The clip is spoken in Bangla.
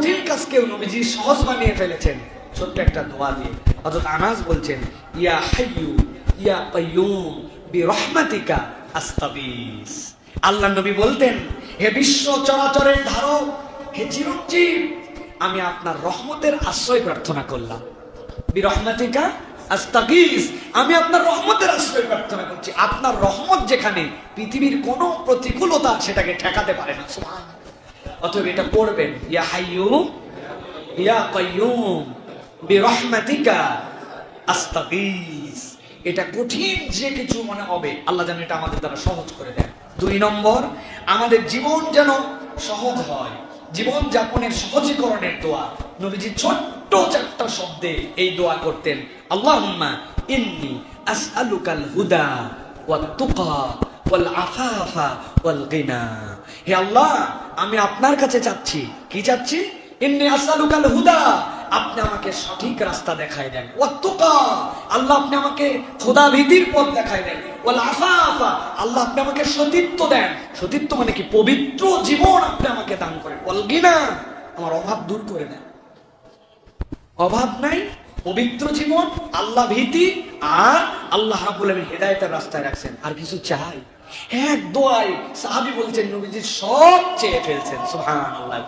কঠিন কাজকেও নবীজি সহজ বানিয়ে ফেলেছেন ছোট্ট একটা দোয়া দিয়ে। হযরত আনাস বলছেন, ইয়া হাইয়ু ইয়া কাইয়ুম বিরহমাতিকা আস্তাগীস। আল্লাহ নবী বলতেন, হে বিশ্ব চরাচরের ধারক, হে চিরঞ্জীব, আমি আপনার রহমতের আশ্রয় প্রার্থনা করলাম। বিরহমাতিকা আস্তাগীস, আমি আপনার রহমতের আশ্রয় প্রার্থনা করছি। আপনার রহমত যেখানে, পৃথিবীর কোনো প্রতিকূলতা সেটাকে ঠেকাতে পারে না। সুবহানাল্লাহ। অতএব এটা পড়বেন, ইয়া হাইয়ু ইয়া কাইয়ুম বিরহমাতিকা আস্তাগীস। এটা কঠিন যে কিছু মনে হবে, আল্লাহ যেন এটা আমাদের দ্বারা সহজ করে দেন। 2 নম্বর, আমাদের জীবন যেন সহজ হয়, জীবন যাপনের সহজীকরণের দোয়া। নবীজি ছোট্ট 4টা শব্দে এই দোয়া করতেন, আল্লাহুম্মা ইন্নী আসআলুকাল হুদা ওয়াত তুকা ওয়াল আফাফা ওয়াল গিনা। হে আল্লাহ, আমি আপনার কাছে চাচ্ছি, কি চাচ্ছি? ইন্নী আসআলুকাল হুদা, আপনি আমাকে সঠিক রাস্তা দেখায় দেন। ওয়াত তুকা, আল্লাহ আপনি আমাকে খোদা ভীতির পথ দেখায় দেন। ওয়াল আফাফা, আল্লাহ আপনি আমাকে সতীত্ব দেন। সতীত্ব মানে কি? পবিত্র জীবন আপনি আমাকে দান করেন। ওয়াল গিনা, আমার অভাব দূর করে দেন। অভাব নাই, পবিত্র জীবন, আল্লাহ ভীতি, আর আল্লাহ রাব্বুল আলামিন হেদায়েতের রাস্তায় রাখছেন। আর কিছু চাই? এক দোয়ায় সাহাবী বলছেন, নবীজি সব চেয়ে ফেলছেন। সুবহানাল্লাহ।